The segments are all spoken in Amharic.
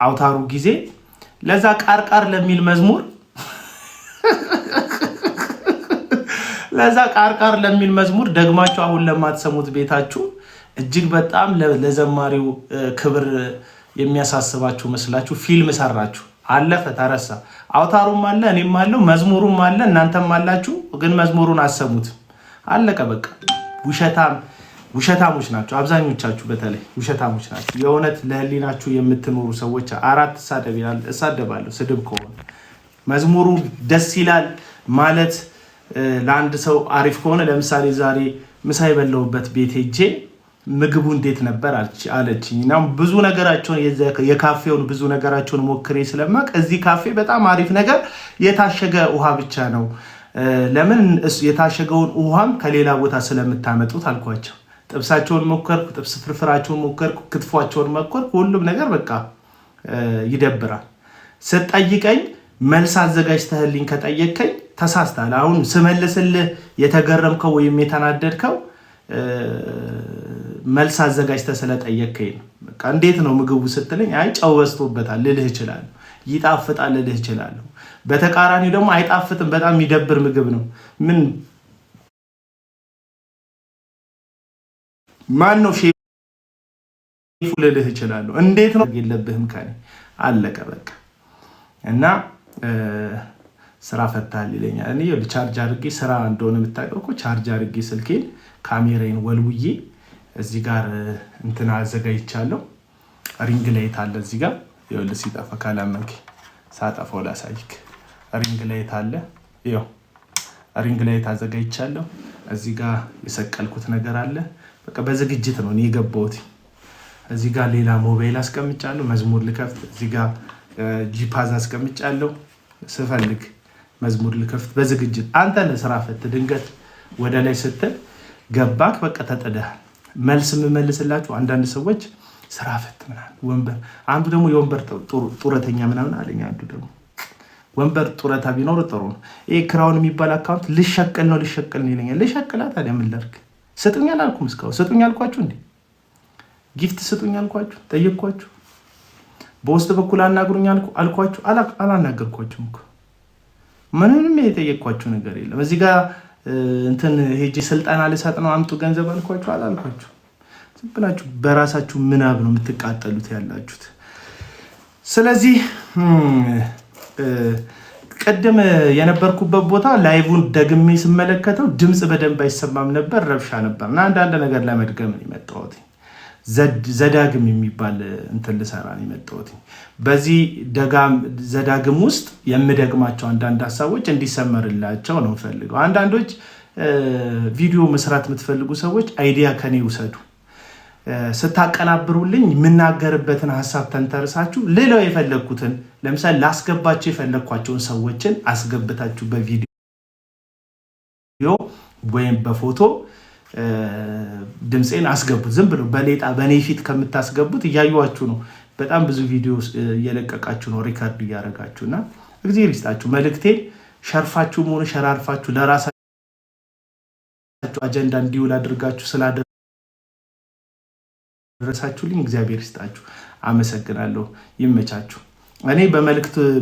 አውታሩ ጊዜ ለዛ ቃርቃር ለሚል መዝሙር ለዛ ቃርቃር ለሚል መዝሙር ደግማችሁ አሁን ለማትሰሙት ቤታችሁ እጅግ በጣም ለዘማሪው ክብር የሚያሳስባችሁ መስላችሁ ፊልም ሰራችሁ። አለፈ ተረሳ። አውታሩም አለ እኔም አለው መዝሙሩም አለ እናንተም አላችሁ፣ ግን መዝሙሩን አሰሙት። አለቀ በቃ። ውሸታሞች ናቸው አብዛኞቻችሁ፣ በተለይ ውሸታሞች ናቸው። የእውነት ለህሊናችሁ የምትኖሩ ሰዎች አራት እሳደባለሁ ስድብ ከሆነ መዝሙሩ ደስ ይላል ማለት ለአንድ ሰው አሪፍ ከሆነ ለምሳሌ ዛሬ ምሳ የበላሁበት ቤት ሄጄ ምግቡ እንዴት ነበር አለችኝ እና ብዙ ነገራቸውን የካፌውን ብዙ ነገራቸውን ሞክሬ ስለማቅ እዚህ ካፌ በጣም አሪፍ ነገር የታሸገ ውሃ ብቻ ነው፣ ለምን የታሸገውን ውሃም ከሌላ ቦታ ስለምታመጡት አልኳቸው። ጥብሳቸውን ሞከርኩ፣ ጥብስ ፍርፍራቸውን ሞከርኩ፣ ክትፏቸውን ሞከርኩ። ሁሉም ነገር በቃ ይደብራል። ስትጠይቀኝ መልስ አዘጋጅተህልኝ ከጠየቀኝ ተሳስተሃል። አሁን ስመልስልህ የተገረምከው ወይም የተናደድከው መልስ አዘጋጅተህ ስለጠየቀኝ ነው። በቃ እንዴት ነው ምግቡ ስትለኝ አይ ጨው በዝቶበታል ልልህ እችላለሁ፣ ይጣፍጣል ልልህ እችላለሁ። በተቃራኒ ደግሞ አይጣፍጥም በጣም የሚደብር ምግብ ነው ምን ማን ነው ሼፉ ልልህ እችላለሁ። እንዴት ነው የለብህም ካለ አለቀ በቃ። እና ስራ ፈታል ይለኛል። እኔ ቻርጅ አድርጌ ስራ እንደሆነ የምታውቀው እኮ ቻርጅ አድርጌ ስልኬን ካሜራዬን ወልውዬ እዚህ ጋር እንትና አዘጋጅቻለሁ። ሪንግ ላይት አለ እዚህ ጋር ይኸውልህ፣ ሲጠፋ ካላመንክ ሳጠፋው ላሳይክ። ሪንግ ላይት አለ፣ ይኸው ሪንግ ላይት አዘጋጅቻለሁ። እዚህ ጋር የሰቀልኩት ነገር አለ። በቃ በዝግጅት ነው እኔ የገባሁት። እዚህ ጋር ሌላ ሞባይል አስቀምጫለሁ መዝሙር ልከፍት። እዚህ ጋር ጂፓዝ አስቀምጫለሁ ስፈልግ መዝሙር ልከፍት በዝግጅት። አንተ ለስራ ፈት ድንገት ወደ ላይ ስትል ገባክ በቃ ተጠደሃል። መልስ የምመልስላችሁ አንዳንድ ሰዎች ስራ ፈት ምናምን ወንበር፣ አንዱ ደግሞ የወንበር ጡረተኛ ምናምን አለኝ። አንዱ ደግሞ ወንበር ጡረታ ቢኖር ጥሩ ነው። ይሄ ክራውን የሚባል አካውንት ልሸቅል ነው ይለኛል። ልሸቅላ ታዲያ ምን ላድርግ? ስጡኝ አላልኩም እስካሁን? ስጡኝ አልኳችሁ እንዴ? ጊፍት ስጡኝ አልኳችሁ? ጠየቅኳችሁ? በውስጥ በኩል አናግሩኝ አልኳችሁ? አላናገርኳችሁም እኮ ምንም የጠየቅኳችሁ ነገር የለም። እዚህ ጋር እንትን ሄጄ ስልጠና ልሰጥ ነው አምጡ ገንዘብ አልኳችሁ? አላልኳችሁ? ዝም ብላችሁ በራሳችሁ ምናብ ነው የምትቃጠሉት ያላችሁት። ስለዚህ ቀደም የነበርኩበት ቦታ ላይቭን ደግሜ ስመለከተው ድምጽ በደንብ አይሰማም ነበር፣ ረብሻ ነበር እና አንዳንድ ነገር ለመድገም ነው የመጣሁት። ዘዳግም የሚባል እንትን ልሰራ ነው የመጣሁት። በዚህ ዘዳግም ውስጥ የምደግማቸው አንዳንድ ሀሳቦች እንዲሰመርላቸው ነው ፈልገው። አንዳንዶች ቪዲዮ መስራት የምትፈልጉ ሰዎች አይዲያ ከኔ ውሰዱ። ስታቀናብሩልኝ የምናገርበትን ሀሳብ ተንተርሳችሁ ሌላው የፈለግኩትን ለምሳሌ ላስገባቸው የፈለግኳቸውን ሰዎችን አስገብታችሁ በቪዲዮ ወይም በፎቶ ድምፄን አስገቡት። ዝም ብሎ በሌጣ በኔ ፊት ከምታስገቡት እያዩዋችሁ ነው። በጣም ብዙ ቪዲዮ እየለቀቃችሁ ነው፣ ሪከርድ እያደረጋችሁ እና እግዚአብሔር ይስጣችሁ። መልእክቴን ሸርፋችሁ ሆነ ሸራርፋችሁ ለራሳችሁ አጀንዳ እንዲውል አድርጋችሁ ስላደረሳችሁልኝ እግዚአብሔር ይስጣችሁ። አመሰግናለሁ። ይመቻችሁ። እኔ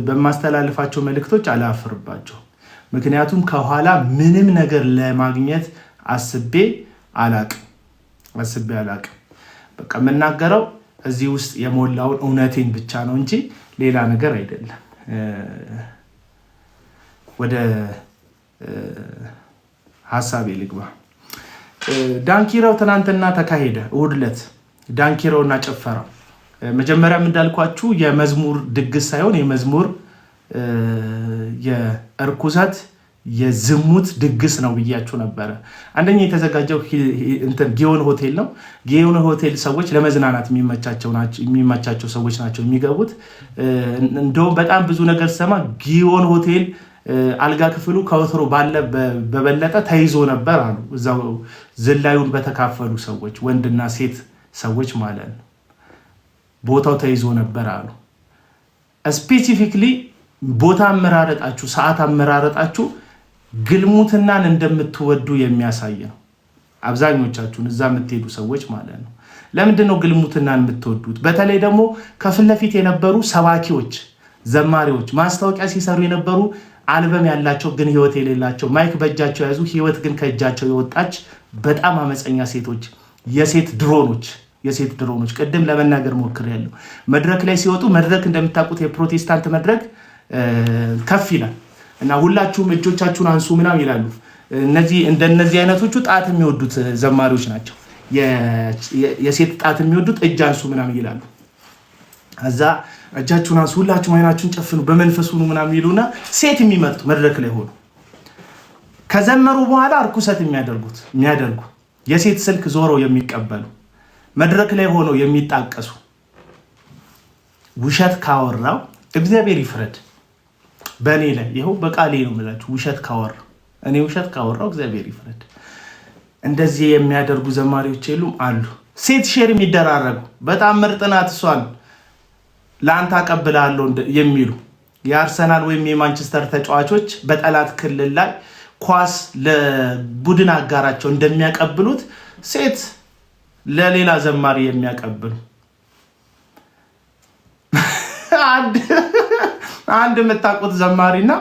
በማስተላልፋቸው መልእክቶች አላፍርባቸው። ምክንያቱም ከኋላ ምንም ነገር ለማግኘት አስቤ አላቅም። በቃ የምናገረው እዚህ ውስጥ የሞላውን እውነቴን ብቻ ነው እንጂ ሌላ ነገር አይደለም። ወደ ሀሳቤ ልግባ። ዳንኪራው ትናንትና ተካሄደ፣ እሑድ ዕለት ዳንኪራውና ጭፈራው። መጀመሪያም እንዳልኳችሁ የመዝሙር ድግስ ሳይሆን የመዝሙር የእርኩሰት የዝሙት ድግስ ነው ብያችሁ ነበረ። አንደኛ የተዘጋጀው ጊዮን ሆቴል ነው። ጊዮን ሆቴል ሰዎች ለመዝናናት የሚመቻቸው ሰዎች ናቸው የሚገቡት። እንደውም በጣም ብዙ ነገር ሰማ። ጊዮን ሆቴል አልጋ ክፍሉ ከወትሮ ባለ በበለጠ ተይዞ ነበር አሉ። እዛው ዝላዩን በተካፈሉ ሰዎች ወንድና ሴት ሰዎች ማለት ነው። ቦታው ተይዞ ነበር አሉ። ስፔሲፊክሊ ቦታ አመራረጣችሁ፣ ሰዓት አመራረጣችሁ ግልሙትናን እንደምትወዱ የሚያሳይ ነው። አብዛኞቻችሁን እዛ የምትሄዱ ሰዎች ማለት ነው። ለምንድን ነው ግልሙትናን የምትወዱት? በተለይ ደግሞ ከፊት ለፊት የነበሩ ሰባኪዎች፣ ዘማሪዎች ማስታወቂያ ሲሰሩ የነበሩ አልበም ያላቸው ግን ህይወት የሌላቸው ማይክ በእጃቸው የያዙ ህይወት ግን ከእጃቸው የወጣች በጣም አመፀኛ ሴቶች፣ የሴት ድሮኖች ቅድም ለመናገር ሞክሬያለሁ። መድረክ ላይ ሲወጡ መድረክ እንደምታውቁት የፕሮቴስታንት መድረክ ከፍ ይላል እና ሁላችሁም እጆቻችሁን አንሱ ምናምን ይላሉ። እንደነዚህ አይነቶቹ ጣት የሚወዱት ዘማሪዎች ናቸው። የሴት ጣት የሚወዱት እጅ አንሱ ምናምን ይላሉ። እዛ እጃችሁን አንሱ፣ ሁላችሁም አይናችሁን ጨፍኑ፣ በመንፈሱ ነው ምናምን ይሉና ሴት የሚመርጡ መድረክ ላይ ሆኖ ከዘመሩ በኋላ እርኩሰት የሚያደርጉ የሴት ስልክ ዞሮ የሚቀበሉ መድረክ ላይ ሆኖ የሚጣቀሱ ውሸት ካወራው እግዚአብሔር ይፍረድ በእኔ ላይ። ይኸው በቃሌ ነው የምላችሁ። ውሸት ካወራው እግዚአብሔር ይፍረድ። እንደዚህ የሚያደርጉ ዘማሪዎች የሉም አሉ። ሴት ሼር የሚደራረጉ በጣም ምርጥ ናት እሷን ለአንተ አቀብላለሁ የሚሉ የአርሰናል ወይም የማንቸስተር ተጫዋቾች በጠላት ክልል ላይ ኳስ ለቡድን አጋራቸው እንደሚያቀብሉት ሴት ለሌላ ዘማሪ የሚያቀብሉ አንድ የምታውቁት ዘማሪና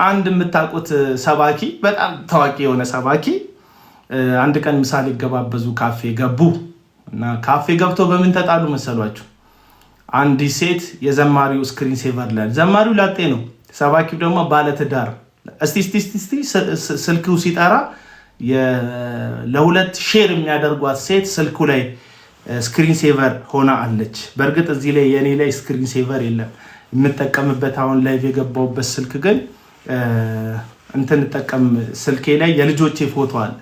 አንድ የምታውቁት ሰባኪ፣ በጣም ታዋቂ የሆነ ሰባኪ አንድ ቀን ምሳሌ ገባበዙ ካፌ ገቡ እና ካፌ ገብተው በምን ተጣሉ መሰሏችሁ? አንዲት ሴት የዘማሪው ስክሪን ሴቨር ላይ፣ ዘማሪው ላጤ ነው፣ ሰባኪው ደግሞ ባለትዳር። እስቲ ስልኩ ሲጠራ ለሁለት ሼር የሚያደርጓት ሴት ስልኩ ላይ ስክሪን ሴቨር ሆና አለች። በእርግጥ እዚህ ላይ የኔ ላይ ስክሪን ሴቨር የለም የምጠቀምበት። አሁን ላይቭ የገባሁበት ስልክ ግን እንጠቀም ስልኬ ላይ የልጆቼ ፎቶ አለ፣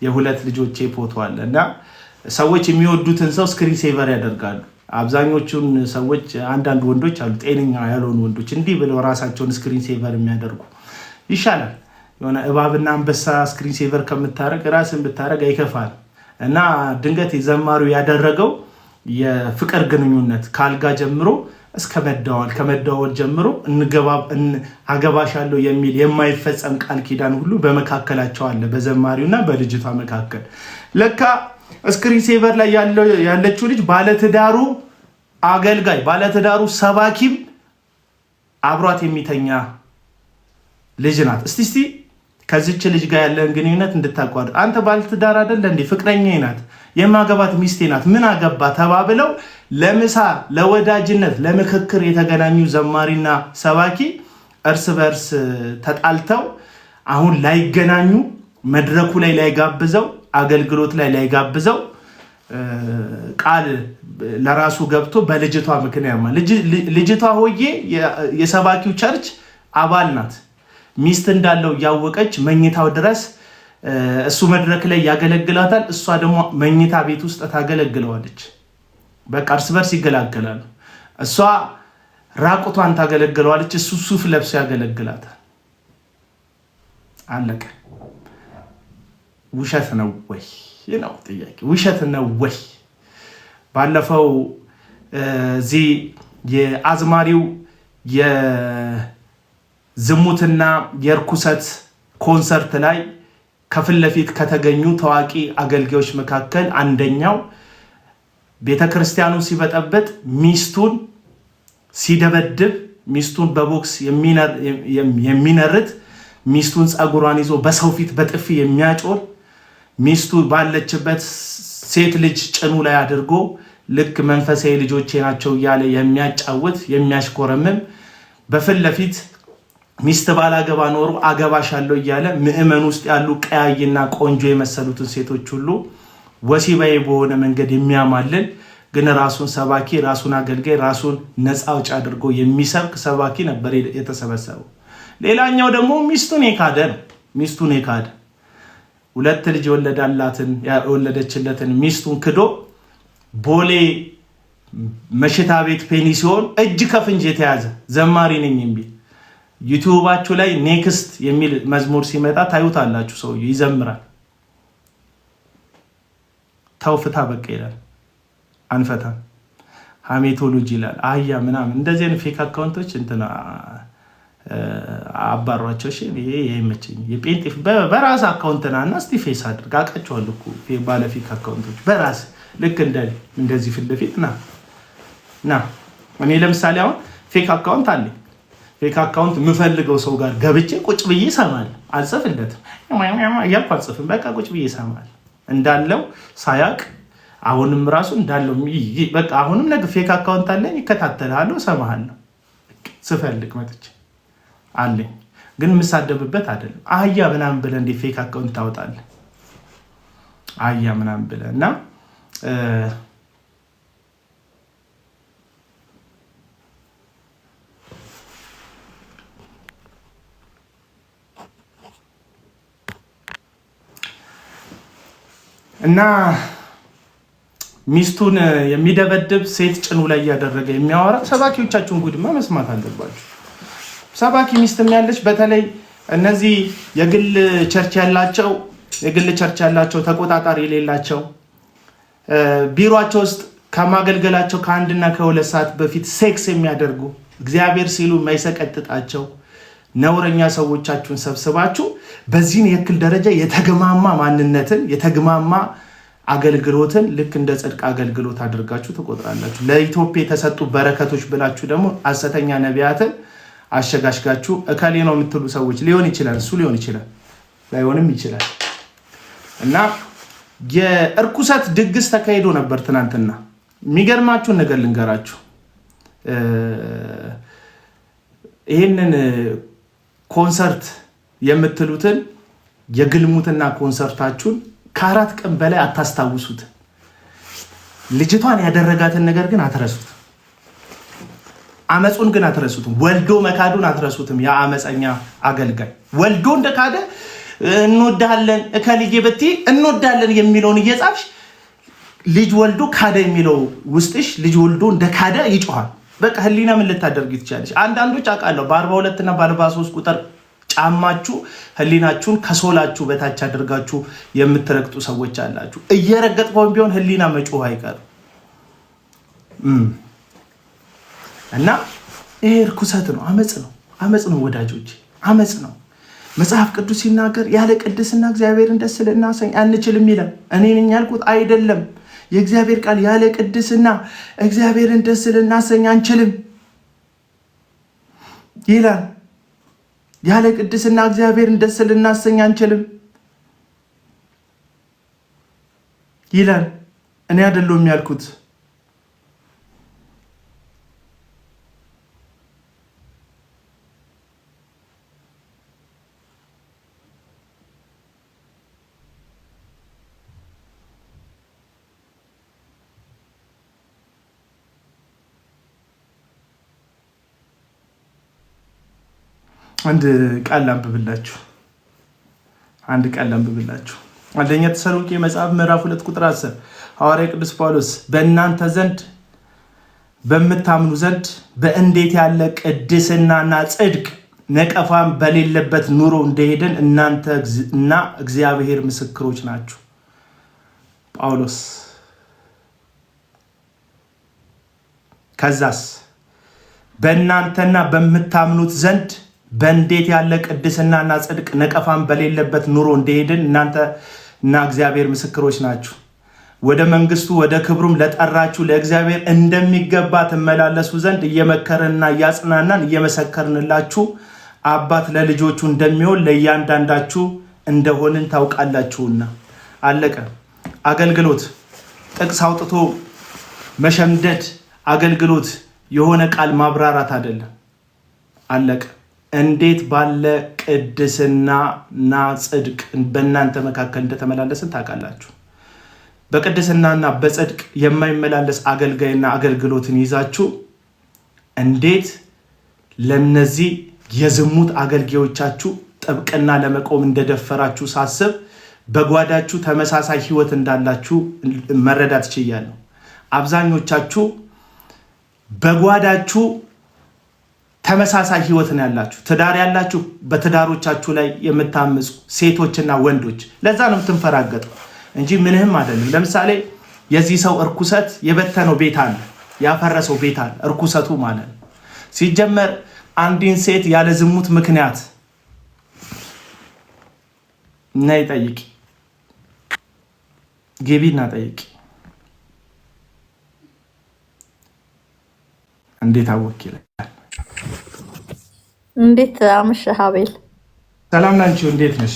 የሁለት ልጆቼ ፎቶ አለ እና ሰዎች የሚወዱትን ሰው ስክሪን ሴቨር ያደርጋሉ። አብዛኞቹን ሰዎች አንዳንድ ወንዶች አሉ ጤነኛ ያልሆኑ ወንዶች እንዲህ ብለው ራሳቸውን ስክሪን ሴቨር የሚያደርጉ። ይሻላል የሆነ እባብና አንበሳ ስክሪን ሴቨር ከምታረግ ራስን ብታረግ አይከፋል። እና ድንገት የዘማሪው ያደረገው የፍቅር ግንኙነት ካልጋ ጀምሮ እስከ መደዋወል፣ ከመደዋወል ጀምሮ አገባሻለሁ የሚል የማይፈጸም ቃል ኪዳን ሁሉ በመካከላቸው አለ፣ በዘማሪውና በልጅቷ መካከል። ለካ ስክሪን ሴቨር ላይ ያለችው ልጅ ባለትዳሩ አገልጋይ፣ ባለትዳሩ ሰባኪም አብሯት የሚተኛ ልጅ ናት። እስቲ ከዚች ልጅ ጋር ያለን ግንኙነት እንድታቋርጥ። አንተ ባለትዳር አይደለ እንዴ? ፍቅረኛዬ ናት፣ የማገባት ሚስቴ ናት፣ ምን አገባ ተባብለው ለምሳ ለወዳጅነት ለምክክር የተገናኙ ዘማሪና ሰባኪ እርስ በርስ ተጣልተው አሁን ላይገናኙ፣ መድረኩ ላይ ላይጋብዘው፣ አገልግሎት ላይ ላይጋብዘው ቃል ለራሱ ገብቶ በልጅቷ ምክንያት ልጅቷ ሆዬ የሰባኪው ቸርች አባል ናት። ሚስት እንዳለው እያወቀች መኝታው ድረስ እሱ መድረክ ላይ ያገለግላታል፣ እሷ ደግሞ መኝታ ቤት ውስጥ ታገለግለዋለች። በቃ እርስ በርስ ይገላገላሉ። እሷ ራቁቷን ታገለግለዋለች፣ እሱ ሱፍ ለብሶ ያገለግላታል። አለቀ። ውሸት ነው ወይ ነው ጥያቄ። ውሸት ነው ወይ? ባለፈው እዚህ የአዝማሪው የዝሙትና የርኩሰት ኮንሰርት ላይ ከፊት ለፊት ከተገኙ ታዋቂ አገልጋዮች መካከል አንደኛው ቤተክርስቲያኑ ሲበጠበጥ፣ ሚስቱን ሲደበድብ፣ ሚስቱን በቦክስ የሚነርት፣ ሚስቱን ፀጉሯን ይዞ በሰው ፊት በጥፊ የሚያጮር፣ ሚስቱ ባለችበት ሴት ልጅ ጭኑ ላይ አድርጎ ልክ መንፈሳዊ ልጆቼ ናቸው እያለ የሚያጫውት የሚያሽኮረምም፣ በፊት ለፊት ሚስት ባላገባ ኖሮ አገባሻለሁ እያለ ምዕመን ውስጥ ያሉ ቀያይና ቆንጆ የመሰሉትን ሴቶች ሁሉ ወሲባዊ በሆነ መንገድ የሚያማልል ግን ራሱን ሰባኪ፣ ራሱን አገልጋይ፣ ራሱን ነፃ አውጪ አድርጎ የሚሰብክ ሰባኪ ነበር የተሰበሰበው። ሌላኛው ደግሞ ሚስቱን የካደ ነው። ሚስቱን የካደ ሁለት ልጅ የወለደችለትን ሚስቱን ክዶ ቦሌ መሽታ ቤት ፔኒሲዮን እጅ ከፍንጅ የተያዘ ዘማሪ ነኝ የሚል ዩቲዩባችሁ ላይ ኔክስት የሚል መዝሙር ሲመጣ ታዩታላችሁ። ሰውዬው ይዘምራል። ተውፍታ በቃ ይላል፣ አንፈታም፣ ሃሜቶሎጂ ይላል፣ አህያ ምናምን። እንደዚህ አይነት ፌክ አካውንቶች አባሯቸው። እሺ ይሄ አይመቸኝ። የጴንጤ በራስ አካውንትና እና እስቲ ፌስ አድርግ። አውቃቸዋለሁ እኮ ባለ ፌክ አካውንቶች በራስ ልክ እንደዚህ ፊት ለፊት ና እኔ ለምሳሌ አሁን ፌክ አካውንት አለኝ። ፌክ አካውንት የምፈልገው ሰው ጋር ገብቼ ቁጭ ብዬ እሰማለሁ። አልጽፍለትም እያልኩ አልጽፍም። በቃ ቁጭ ብዬ እሰማለሁ እንዳለው ሳያቅ አሁንም ራሱ እንዳለው በቃ አሁንም ነገ ፌክ አካውንት አለኝ፣ ይከታተልሃለሁ፣ እሰማሃለሁ ስፈልግ መጥቼ አለኝ። ግን የምሳደብበት አይደለም። አህያ ምናምን ብለህ እንደ ፌክ አካውንት ታወጣለህ? አህያ ምናምን ብለህ እና ሚስቱን የሚደበድብ ሴት ጭኑ ላይ እያደረገ የሚያወራ ሰባኪዎቻችሁን ጉድማ መስማት አለባችሁ። ሰባኪ ሚስትም ያለች በተለይ እነዚህ የግል ቸርች ያላቸው ተቆጣጣሪ የሌላቸው ቢሮአቸው ውስጥ ከማገልገላቸው ከአንድና ከሁለት ሰዓት በፊት ሴክስ የሚያደርጉ እግዚአብሔር ሲሉ የማይሰቀጥጣቸው ነውረኛ ሰዎቻችሁን ሰብስባችሁ በዚህን የክል ደረጃ የተግማማ ማንነትን የተግማማ አገልግሎትን ልክ እንደ ጽድቅ አገልግሎት አድርጋችሁ ትቆጥራላችሁ። ለኢትዮጵያ የተሰጡ በረከቶች ብላችሁ ደግሞ ሐሰተኛ ነቢያትን አሸጋሽጋችሁ እከሌ ነው የምትሉ ሰዎች ሊሆን ይችላል፣ እሱ ሊሆን ይችላል፣ ላይሆንም ይችላል። እና የእርኩሰት ድግስ ተካሂዶ ነበር ትናንትና። የሚገርማችሁን ነገር ልንገራችሁ። ይህንን ኮንሰርት የምትሉትን የግልሙትና ኮንሰርታችሁን ከ4 ቀን በላይ አታስታውሱት። ልጅቷን ያደረጋትን ነገር ግን አትረሱት። አመጹን ግን አትረሱትም። ወልዶ መካዱን አትረሱትም። ያ አመፀኛ አገልጋይ ወልዶ እንደካደ እንወዳለን እከልዬ በትይ እንወዳለን የሚለውን እየጻፍሽ ልጅ ወልዶ ካደ የሚለው ውስጥሽ ልጅ ወልዶ እንደካደ ይጮሃል። በቃ ህሊና ምን ልታደርጊ ትችላለሽ? አንዳንዶች አውቃለሁ በ42 እና በ43 ቁጥር ጫማችሁ ህሊናችሁን ከሶላችሁ በታች አድርጋችሁ የምትረግጡ ሰዎች አላችሁ። እየረገጥከው ቢሆን ህሊና መጮህ አይቀርም። እና ይሄ ርኩሰት ነው፣ አመጽ ነው ወዳጆች፣ አመጽ ነው። መጽሐፍ ቅዱስ ሲናገር ያለ ቅድስና እግዚአብሔርን ደስ ልናሰኝ አንችልም ይላል። እኔ ነኝ ያልኩት አይደለም። የእግዚአብሔር ቃል ያለ ቅድስና እግዚአብሔርን ደስ ልናሰኝ አንችልም ይላል። ያለ ቅድስና እግዚአብሔርን ደስ ልናሰኝ አንችልም ይላል። እኔ አይደለሁም ያልኩት። አንድ ቃል ላንብብላችሁ። አንደኛ ተሰሎንቄ መጽሐፍ ምዕራፍ 2 ቁጥር 10 ሐዋርያ ቅዱስ ጳውሎስ በእናንተ ዘንድ በምታምኑ ዘንድ በእንዴት ያለ ቅድስናና ጽድቅ ነቀፋም በሌለበት ኑሮ እንደሄድን እናንተ እና እግዚአብሔር ምስክሮች ናችሁ። ጳውሎስ ከዛስ በእናንተና በምታምኑት ዘንድ በእንዴት ያለ ቅድስናና ጽድቅ ነቀፋም በሌለበት ኑሮ እንደሄድን እናንተ እና እግዚአብሔር ምስክሮች ናችሁ። ወደ መንግስቱ ወደ ክብሩም ለጠራችሁ ለእግዚአብሔር እንደሚገባ ትመላለሱ ዘንድ እየመከርንና እያጽናናን እየመሰከርንላችሁ አባት ለልጆቹ እንደሚሆን ለእያንዳንዳችሁ እንደሆንን ታውቃላችሁና። አለቀ። አገልግሎት ጥቅስ አውጥቶ መሸምደድ አገልግሎት የሆነ ቃል ማብራራት አይደለም። አለቀ። እንዴት ባለ ቅድስናና ጽድቅ በእናንተ መካከል እንደተመላለስን ታውቃላችሁ። በቅድስናና በጽድቅ የማይመላለስ አገልጋይና አገልግሎትን ይዛችሁ እንዴት ለነዚህ የዝሙት አገልጋዮቻችሁ ጥብቅና ለመቆም እንደደፈራችሁ ሳስብ በጓዳችሁ ተመሳሳይ ህይወት እንዳላችሁ መረዳት ችያለሁ። አብዛኞቻችሁ በጓዳችሁ ተመሳሳይ ህይወት ነው ያላችሁ። ትዳር ያላችሁ በትዳሮቻችሁ ላይ የምታምፁ ሴቶችና ወንዶች፣ ለዛ ነው የምትንፈራገጠው እንጂ ምንህም አይደለም። ለምሳሌ የዚህ ሰው እርኩሰት የበተነው ቤት አለ፣ ያፈረሰው ቤት አለ። እርኩሰቱ ማለት ነው ሲጀመር አንዲን ሴት ያለ ዝሙት ምክንያት ነይ ጠይቂ፣ ግቢና ጠይቂ። እንዴት አወክ ይላል። እንዴት አመሸህ አቤል? ሰላም ናችሁ? እንዴት ነሽ?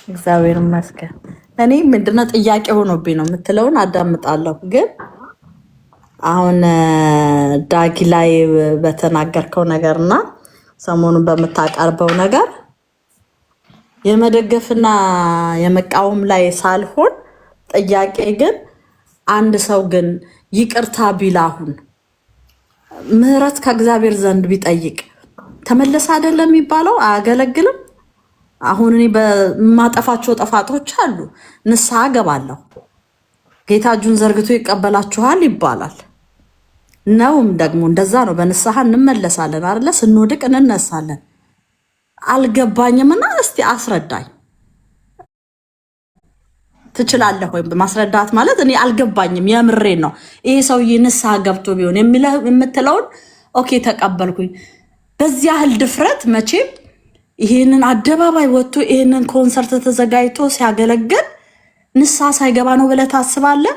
እግዚአብሔር ይመስገን። እኔ ምንድነው ጥያቄ ሆኖብኝ ነው የምትለውን አዳምጣለሁ፣ ግን አሁን ዳጊ ላይ በተናገርከው ነገርና ሰሞኑን በምታቀርበው ነገር የመደገፍና የመቃወም ላይ ሳልሆን ጥያቄ ግን አንድ ሰው ግን ይቅርታ ቢላሁን ምህረት ከእግዚአብሔር ዘንድ ቢጠይቅ ተመለሰ አይደለም የሚባለው? አያገለግልም? አሁን እኔ በማጠፋቸው ጥፋቶች አሉ፣ ንስሐ ገባለሁ፣ ጌታ እጁን ዘርግቶ ይቀበላችኋል ይባላል። ነውም ደግሞ እንደዛ ነው። በንስሐ እንመለሳለን አይደለ? ስንወድቅ እንነሳለን። አልገባኝምና እስቲ አስረዳኝ። ትችላለህ ወይ ማስረዳት? ማለት እኔ አልገባኝም፣ የምሬን ነው። ይሄ ሰውዬ ንስሐ ገብቶ ቢሆን የምትለውን ኦኬ ተቀበልኩኝ። በዚህ ያህል ድፍረት መቼም ይሄንን አደባባይ ወጥቶ ይሄንን ኮንሰርት ተዘጋጅቶ ሲያገለግል ንስሐ ሳይገባ ነው ብለህ ታስባለህ?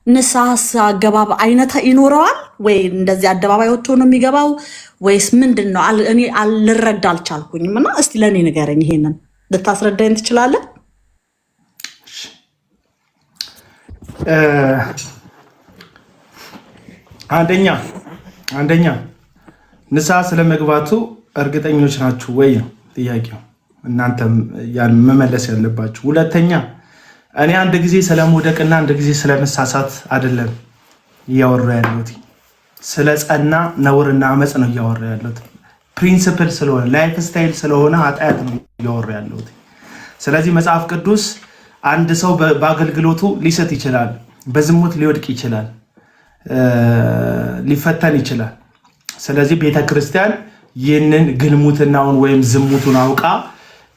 ንስሐ አገባብ አይነት ይኖረዋል ወይ? እንደዚህ አደባባይ ወጥቶ ነው የሚገባው ወይስ ምንድን ነው? እኔ ልረዳ አልቻልኩኝም እና እስቲ ለእኔ ንገረኝ። ይሄንን ልታስረዳኝ ትችላለህ? አንደኛ ንስሐ ስለመግባቱ እርግጠኞች ናችሁ ወይ ነው ጥያቄው። እናንተም ያን መመለስ ያለባችሁ። ሁለተኛ እኔ አንድ ጊዜ ስለመውደቅና አንድ ጊዜ ስለመሳሳት አይደለም እያወራ ያለሁት፣ ስለ ጸና ነውርና አመፅ ነው እያወራ ያለሁት። ፕሪንሲፕል ስለሆነ ላይፍ ስታይል ስለሆነ ኃጢአት ነው እያወራ ያለሁት። ስለዚህ መጽሐፍ ቅዱስ አንድ ሰው በአገልግሎቱ ሊስት ይችላል፣ በዝሙት ሊወድቅ ይችላል፣ ሊፈተን ይችላል። ስለዚህ ቤተክርስቲያን ይህንን ግልሙትናውን ወይም ዝሙቱን አውቃ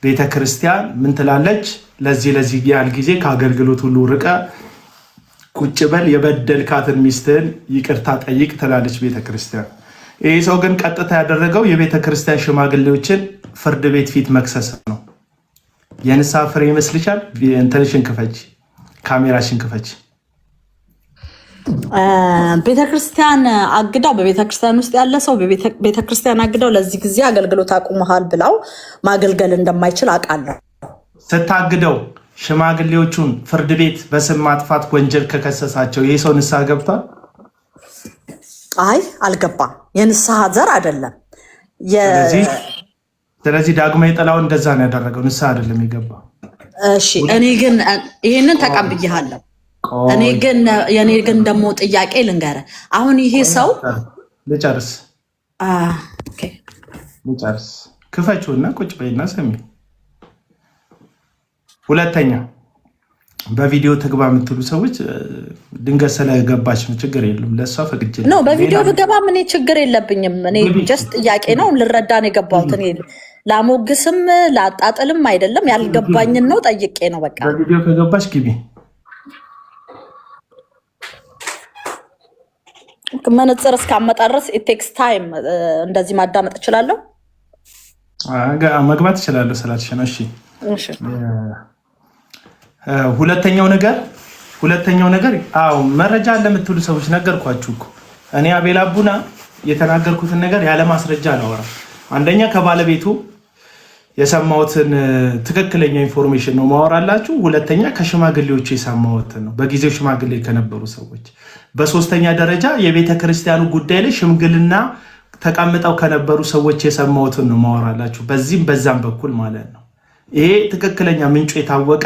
ቤተክርስቲያን ምን ትላለች? ለዚህ ያህል ጊዜ ከአገልግሎት ሁሉ ርቀ ቁጭ በል፣ የበደልካትን ሚስትህን ይቅርታ ጠይቅ ትላለች ቤተክርስቲያን። ይህ ሰው ግን ቀጥታ ያደረገው የቤተክርስቲያን ሽማግሌዎችን ፍርድ ቤት ፊት መክሰስ ነው። የንስሐ ፍሬ ይመስልሻል? እንትንሽን ክፈች፣ ካሜራሽን ክፈች። ቤተክርስቲያን አግዳው በቤተክርስቲያን ውስጥ ያለ ሰው ቤተክርስቲያን አግዳው ለዚህ ጊዜ አገልግሎት አቁመሃል ብለው ማገልገል እንደማይችል አውቃለሁ። ስታግደው ሽማግሌዎቹን ፍርድ ቤት በስም ማጥፋት ወንጀል ከከሰሳቸው ይህ ሰው ንስሐ ገብቷል? አይ አልገባም። የንስሐ ዘር አይደለም። ስለዚህ ዳግማዊ ጥላሁን እንደዛ ነው ያደረገው፣ ንስሐ አይደለም የገባው። እሺ እኔ ግን ይሄንን ተቀብያለሁ። የኔ ግን ደግሞ ጥያቄ ልንገርህ። አሁን ይሄ ሰው ልጨርስ፣ ክፈችውና ቁጭ በይና ስሚ። ሁለተኛ በቪዲዮ ትግባ የምትሉ ሰዎች ድንገት ስለገባች ነው፣ ችግር የለም። ለእሷ ፈቅጄ ነው በቪዲዮ ብገባም እኔ ችግር የለብኝም። እኔ ጀስት ጥያቄ ነው፣ ልረዳ ነው የገባሁት። እኔ ላሞግስም ላጣጥልም አይደለም፣ ያልገባኝን ነው ጠይቄ ነው። በቃ በቪዲዮ ከገባች ግቢ። መነጽር እስካመጣ ድረስ ቴክስ ታይም እንደዚህ ማዳመጥ እችላለሁ፣ መግባት እችላለሁ ስላልሽ ነው። እሺ ሁለተኛው ነገር አዎ መረጃ ለምትሉ ሰዎች ነገርኳችሁ እኮ። እኔ አቤል አቡና የተናገርኩትን ነገር ያለ ማስረጃ አላወራም። አንደኛ ከባለቤቱ የሰማሁትን ትክክለኛ ኢንፎርሜሽን ነው ማወራላችሁ። ሁለተኛ ከሽማግሌዎቹ የሰማሁትን ነው፣ በጊዜው ሽማግሌ ከነበሩ ሰዎች። በሶስተኛ ደረጃ የቤተ ክርስቲያኑ ጉዳይ ላይ ሽምግልና ተቀምጠው ከነበሩ ሰዎች የሰማሁትን ነው ማወራላችሁ፣ በዚህም በዛም በኩል ማለት ነው። ይሄ ትክክለኛ ምንጩ የታወቀ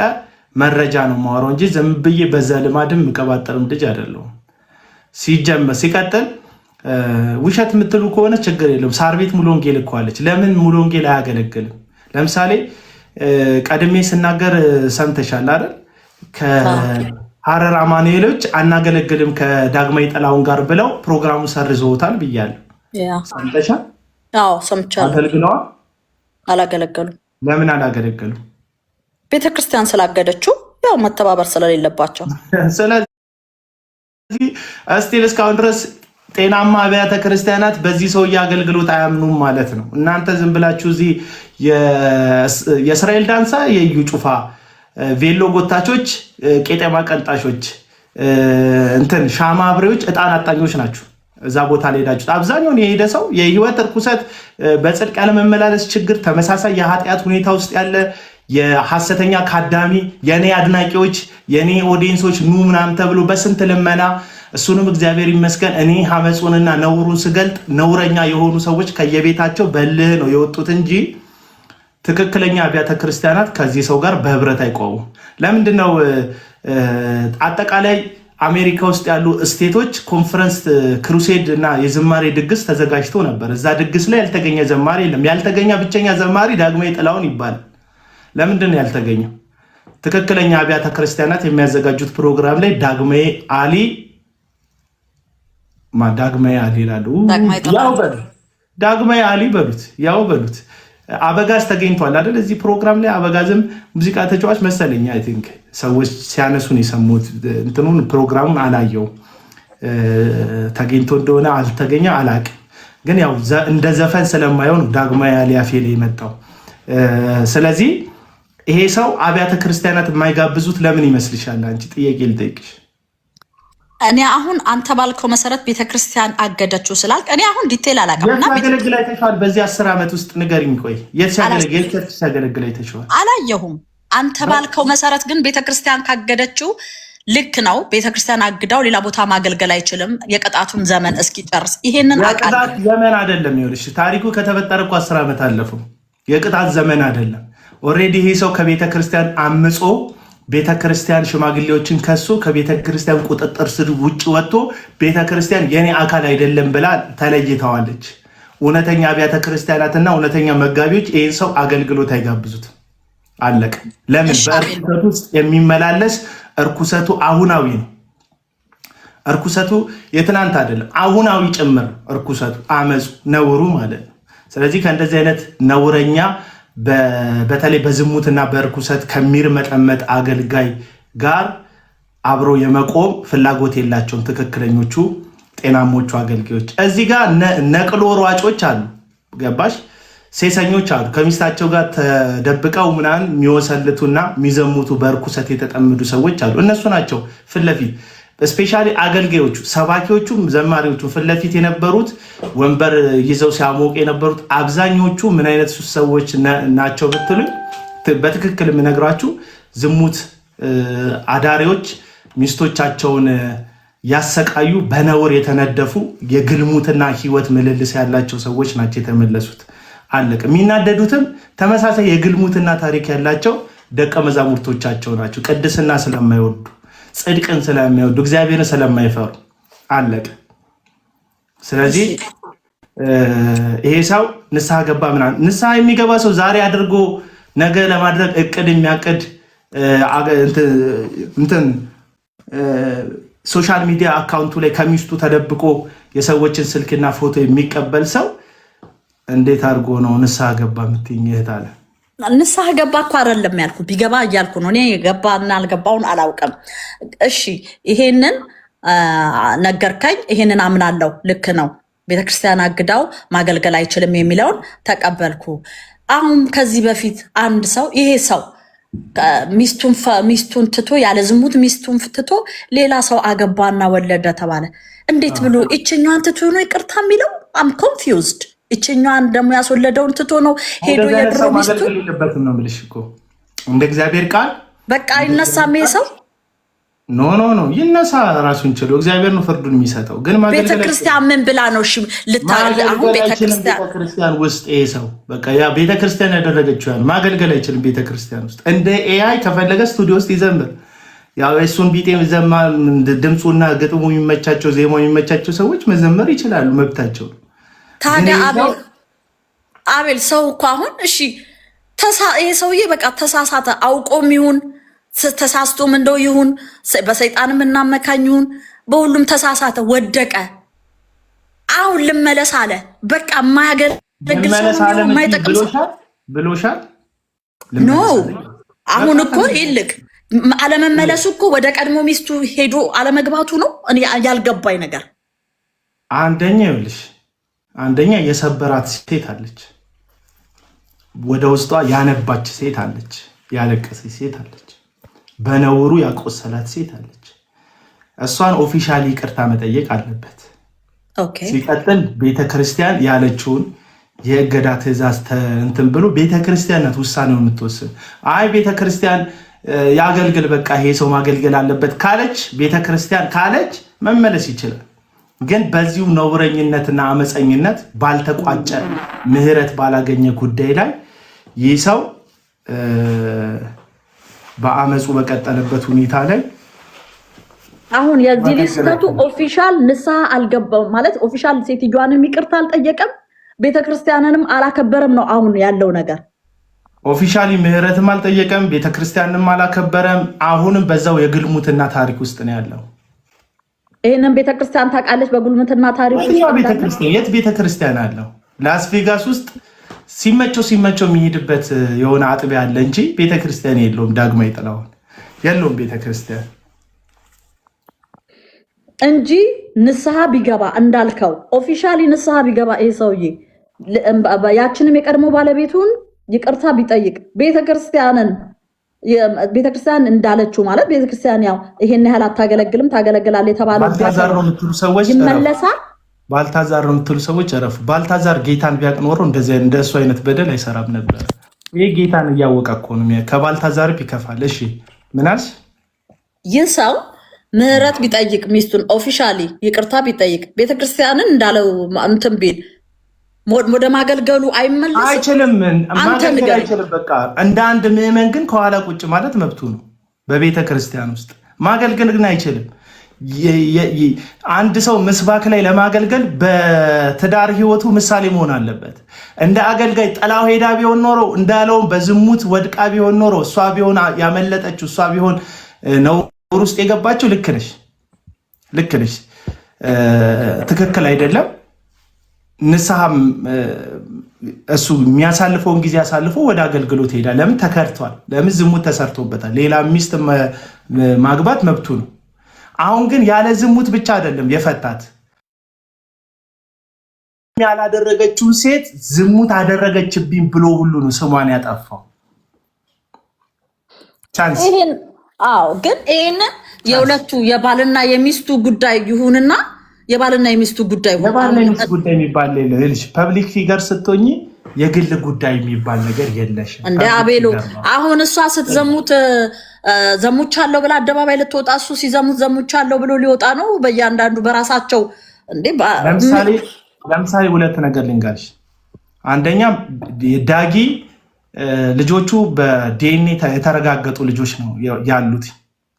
መረጃ ነው ማወራው እንጂ ዝም ብዬ በዛ ልማድም የምቀባጠርም ልጅ አይደለሁም። ሲቀጥል ውሸት የምትሉ ከሆነ ችግር የለም። ሳር ቤት ሙሉ ወንጌል እኮ አለች። ለምን ሙሉ ወንጌል አያገለግልም? ለምሳሌ ቀድሜ ስናገር ሰምተሻል አይደል? ከሐረር አማኑኤሎች አናገለግልም ከዳግማዊ ጥላሁን ጋር ብለው ፕሮግራሙ ሰርዘውታል ብያለሁ። ሰምተሻል? አዎ ሰምቻለሁ። አገልግለዋል? አላገለገሉም። ለምን አላገለገሉም? ቤተክርስቲያን ስላገደችው፣ ያው መተባበር ስለሌለባቸው። ስለዚህ እስቲል እስካሁን ድረስ ጤናማ አብያተ ክርስቲያናት በዚህ ሰውዬ አገልግሎት አያምኑም ማለት ነው። እናንተ ዝም ብላችሁ እዚህ የእስራኤል ዳንሳ፣ የእዩ ጩፋ ቬሎ ጎታቾች፣ ቄጤማ ቀንጣሾች፣ ሻማ አብሬዎች፣ እጣን አጣኞች ናችሁ። እዛ ቦታ ላይ ሄዳችሁት አብዛኛውን የሄደ ሰው የህይወት እርኩሰት፣ በጽድቅ ያለመመላለስ ችግር፣ ተመሳሳይ የኃጢአት ሁኔታ ውስጥ ያለ የሐሰተኛ ካዳሚ የኔ አድናቂዎች የኔ ኦዲየንሶች ኑ ምናምን ተብሎ በስንት ልመና እሱንም እግዚአብሔር ይመስገን እኔ ሐመጹንና ነውሩን ስገልጥ ነውረኛ የሆኑ ሰዎች ከየቤታቸው በልህ ነው የወጡት እንጂ ትክክለኛ አብያተ ክርስቲያናት ከዚህ ሰው ጋር በህብረት አይቆሙም። ለምንድነው አጠቃላይ አሜሪካ ውስጥ ያሉ ስቴቶች ኮንፈረንስ ክሩሴድ እና የዝማሬ ድግስ ተዘጋጅቶ ነበር። እዛ ድግስ ላይ ያልተገኘ ዘማሪ የለም። ያልተገኘ ብቸኛ ዘማሪ ዳግማዊ ጥላሁን ይባላል። ለምንድን ነው ያልተገኘው? ትክክለኛ አብያተ ክርስቲያናት የሚያዘጋጁት ፕሮግራም ላይ ዳግማዊ አሊ ይላሉ። ዳግማዊ አሊ በሉት ያው በሉት። አበጋዝ ተገኝቷል አይደል? እዚህ ፕሮግራም ላይ አበጋዝም ሙዚቃ ተጫዋች መሰለኝ። አይ ቲንክ ሰዎች ሲያነሱን የሰሙት እንትኑን ፕሮግራሙን አላየው ተገኝቶ እንደሆነ አልተገኘ አላቅም። ግን ያው እንደ ዘፈን ስለማይሆን ዳግማዊ አሊ አፌ ላይ የመጣው። ስለዚህ ይሄ ሰው አብያተ ክርስቲያናት የማይጋብዙት ለምን ይመስልሻል? አንቺ ጥያቄ ልጠይቅሽ። እኔ አሁን አንተ ባልከው መሰረት ቤተክርስቲያን አገደችው ስላልክ እኔ አሁን ዲቴል አላውቅምና ያገለግል አይተሽዋል? በዚህ 10 ዓመት ውስጥ ንገሪኝ። ቆይ ሲያገለግል አይተሽዋል? አላየሁም። አንተ ባልከው መሰረት ግን ቤተክርስቲያን ካገደችው ልክ ነው። ቤተክርስቲያን አግዳው ሌላ ቦታ ማገልገል አይችልም የቅጣቱን ዘመን እስኪጨርስ። ይሄንን አቃል የቅጣት ዘመን አይደለም። ይኸውልሽ ታሪኩ ከተፈጠረ እኮ 10 ዓመት አለፈው። የቅጣት ዘመን አይደለም። ኦልሬዲ ይሄ ሰው ከቤተክርስቲያን አምጾ ቤተክርስቲያን ሽማግሌዎችን ከሶ ከቤተክርስቲያን ቁጥጥር ስር ውጭ ወጥቶ ቤተክርስቲያን የኔ አካል አይደለም ብላ ተለይተዋለች። እውነተኛ አብያተ ክርስቲያናትና እውነተኛ መጋቢዎች ይህን ሰው አገልግሎት አይጋብዙትም። አለቀ። ለምን? በእርኩሰቱ ውስጥ የሚመላለስ እርኩሰቱ አሁናዊ ነው። እርኩሰቱ የትናንት አይደለም፣ አሁናዊ ጭምር እርኩሰቱ፣ አመፁ፣ ነውሩ ማለት ነው። ስለዚህ ከእንደዚህ አይነት ነውረኛ በተለይ በዝሙትና በእርኩሰት ከሚርመጠመጥ አገልጋይ ጋር አብሮ የመቆም ፍላጎት የላቸውም ትክክለኞቹ ጤናሞቹ አገልጋዮች። እዚህ ጋር ነቅሎ ሯጮች አሉ፣ ገባሽ? ሴሰኞች አሉ፣ ከሚስታቸው ጋር ተደብቀው ምናምን የሚወሰልቱና የሚዘሙቱ በእርኩሰት የተጠመዱ ሰዎች አሉ። እነሱ ናቸው ፊት ለፊት ስፔሻሊ አገልጋዮቹ፣ ሰባኪዎቹም ዘማሪዎቹ ፊት ለፊት የነበሩት ወንበር ይዘው ሲያሞቅ የነበሩት አብዛኞቹ ምን አይነት ሰዎች ናቸው ብትሉኝ በትክክል የምነግራችሁ ዝሙት አዳሪዎች ሚስቶቻቸውን ያሰቃዩ በነውር የተነደፉ የግልሙትና ህይወት ምልልስ ያላቸው ሰዎች ናቸው የተመለሱት። አለቅ። የሚናደዱትም ተመሳሳይ የግልሙትና ታሪክ ያላቸው ደቀ መዛሙርቶቻቸው ናቸው። ቅድስና ስለማይወዱ፣ ጽድቅን ስለማይወዱ፣ እግዚአብሔርን ስለማይፈሩ። አለቅ። ስለዚህ ይሄ ሰው ንስሐ ገባ ምናምን። ንስሐ የሚገባ ሰው ዛሬ አድርጎ ነገ ለማድረግ እቅድ የሚያቅድ እንትን ሶሻል ሚዲያ አካውንቱ ላይ ከሚስቱ ተደብቆ የሰዎችን ስልክና ፎቶ የሚቀበል ሰው እንዴት አድርጎ ነው ንስሐ ገባ የምትይኝ? እህት አለ ንስሐ ገባ እኮ አይደለም ያልኩት፣ ቢገባ እያልኩ ነው። እኔ ገባና አልገባውን አላውቅም። እሺ ይሄንን ነገርከኝ፣ ይሄንን አምናለሁ። ልክ ነው፣ ቤተክርስቲያን አግዳው ማገልገል አይችልም የሚለውን ተቀበልኩ። አሁን ከዚህ በፊት አንድ ሰው ይሄ ሰው ሚስቱን ትቶ ያለ ዝሙት ሚስቱን ትቶ ሌላ ሰው አገባና ወለደ ተባለ። እንዴት ብሎ እችኛዋን ትቶ ነው ይቅርታ የሚለው? አም ኮንፊውዝድ። እችኛዋን ደግሞ ያስወለደውን ትቶ ነው ሄዶ የድሮ ሚስቱ የለበትም ነው የምልሽ እኮ እንደ እግዚአብሔር ቃል በቃ አይነሳም ይሄ ሰው። ኖ ይነሳ፣ ራሱን ችሎ እግዚአብሔር ነው ፍርዱን የሚሰጠው። ግን ቤተክርስቲያን ምን ብላ ነው? እሺ አሁን ቤተክርስቲያን ውስጥ ይሄ ሰው በቃ ያ ቤተክርስቲያን ያደረገችው ያን ማገልገል አይችልም። ቤተክርስቲያን ውስጥ እንደ ኤአይ ከፈለገ ስቱዲዮ ውስጥ ይዘምር። ያው እሱን ቢጤ ዘማ ድምፁና ግጥሙ የሚመቻቸው ዜማው የሚመቻቸው ሰዎች መዘመር ይችላሉ፣ መብታቸው። ታዲያ አቤል ሰው እኮ አሁን እሺ ይሄ ሰውዬ በቃ ተሳሳተ፣ አውቆም ይሁን ተሳስቶም እንደው ይሁን በሰይጣንም እናመካኝ ይሁን በሁሉም ተሳሳተ፣ ወደቀ። አሁን ልመለስ አለ። በቃ የማያገለግል ሰው የማይጠቅም ሰው ብሎሻል። ኖ አሁን እኮ ይልቅ አለመመለሱ እኮ ወደ ቀድሞ ሚስቱ ሄዶ አለመግባቱ ነው እኔ ያልገባኝ ነገር። አንደኛ የሰበራት ሴት አለች፣ ወደ ውስጧ ያነባች ሴት አለች፣ ያለቀሰች ሴት አለች፣ በነውሩ ያቆሰላት ሴት አለች። እሷን ኦፊሻሊ ይቅርታ መጠየቅ አለበት። ሲቀጥል ቤተክርስቲያን ያለችውን የእገዳ ትእዛዝ እንትን ብሎ ቤተክርስቲያን ናት ውሳኔውን የምትወስን። አይ ቤተክርስቲያን ያገልግል በቃ ይሄ ሰው ማገልገል አለበት ካለች ቤተክርስቲያን ካለች መመለስ ይችላል። ግን በዚሁ ነውረኝነትና አመፀኝነት ባልተቋጨ ምህረት ባላገኘ ጉዳይ ላይ ይህ ሰው በአመፁ በቀጠለበት ሁኔታ ላይ አሁን የዚህ ልጅቱ ኦፊሻል ንስሐ አልገባም ማለት ኦፊሻል ሴትዮዋንም ይቅርታ አልጠየቀም፣ ቤተክርስቲያንንም አላከበረም ነው አሁን ያለው ነገር። ኦፊሻሊ ምህረትም አልጠየቀም፣ ቤተክርስቲያንንም አላከበረም። አሁንም በዛው የግልሙትና ታሪክ ውስጥ ነው ያለው። ይሄንን ቤተክርስቲያን ታውቃለች። በጉልሙትና ታሪክ ውስጥ ቤተክርስቲያን የት ቤተክርስቲያን አለው? ላስ ቬጋስ ውስጥ ሲመቸው የሚሄድበት የሆነ አጥቢያ አለ እንጂ ቤተክርስቲያን የለውም። ዳግማዊ ጥላሁን የለውም ቤተክርስቲያን እንጂ ንስሐ ቢገባ እንዳልከው ኦፊሻሊ ንስሐ ቢገባ ይሄ ሰውዬ ያችንም የቀድሞ ባለቤቱን ይቅርታ ቢጠይቅ ቤተክርስቲያን እንዳለችው ማለት ቤተክርስቲያን ያው ይሄን ያህል አታገለግልም ታገለግላለች የተባለው ይመለሳል። ባልታዛር ነው የምትሉ ሰዎች እረፉ። ባልታዛር ጌታን ቢያውቅ ኖሮ እንደሱ አይነት በደል አይሰራም ነበር። ይሄ ጌታን እያወቀ እኮ ነው። ከባልታዛር ይከፋል። እሺ ምን አልሽ? ይህ ሰው ምህረት ቢጠይቅ ሚስቱን ኦፊሻሊ ይቅርታ ቢጠይቅ ቤተክርስቲያንን እንዳለው እንትን ቢል ወደ ማገልገሉ አይመለስም። አይችልም፣ ማገልገል አይችልም። በቃ እንደ አንድ ምዕመን ግን ከኋላ ቁጭ ማለት መብቱ ነው። በቤተክርስቲያን ውስጥ ማገልገል ግን አይችልም። አንድ ሰው ምስባክ ላይ ለማገልገል በትዳር ህይወቱ ምሳሌ መሆን አለበት። እንደ አገልጋይ ጥላው ሄዳ ቢሆን ኖሮ እንዳለውም በዝሙት ወድቃ ቢሆን ኖሮ እሷ ቢሆን ያመለጠችው እሷ ቢሆን ነውር ውስጥ የገባችው ልክ ነሽ፣ ትክክል አይደለም። ንስሐም እሱ የሚያሳልፈውን ጊዜ አሳልፎ ወደ አገልግሎት ሄዳል። ለምን ተከርቷል? ለምን ዝሙት ተሰርቶበታል። ሌላ ሚስት ማግባት መብቱ ነው። አሁን ግን ያለ ዝሙት ብቻ አይደለም የፈታት፣ ያላደረገችውን ሴት ዝሙት አደረገችብኝ ብሎ ሁሉ ነው ስሟን ያጠፋው። ግን ይሄንን የሁለቱ የባልና የሚስቱ ጉዳይ ይሁንና የባልና የሚስቱ ጉዳይ የሚባል ፐብሊክ ፊገር ስትሆኚ የግል ጉዳይ የሚባል ነገር የለሽ እንደ አቤሎ። አሁን እሷ ስትዘሙት ዘሙቻለሁ ብላ አደባባይ ልትወጣ እሱ ሲዘሙት ዘሙቻለሁ ብሎ ሊወጣ ነው። በእያንዳንዱ በራሳቸው ለምሳሌ ሁለት ነገር ልንገርሽ። አንደኛ ዳጊ ልጆቹ በዲኤንኤ የተረጋገጡ ልጆች ነው ያሉት።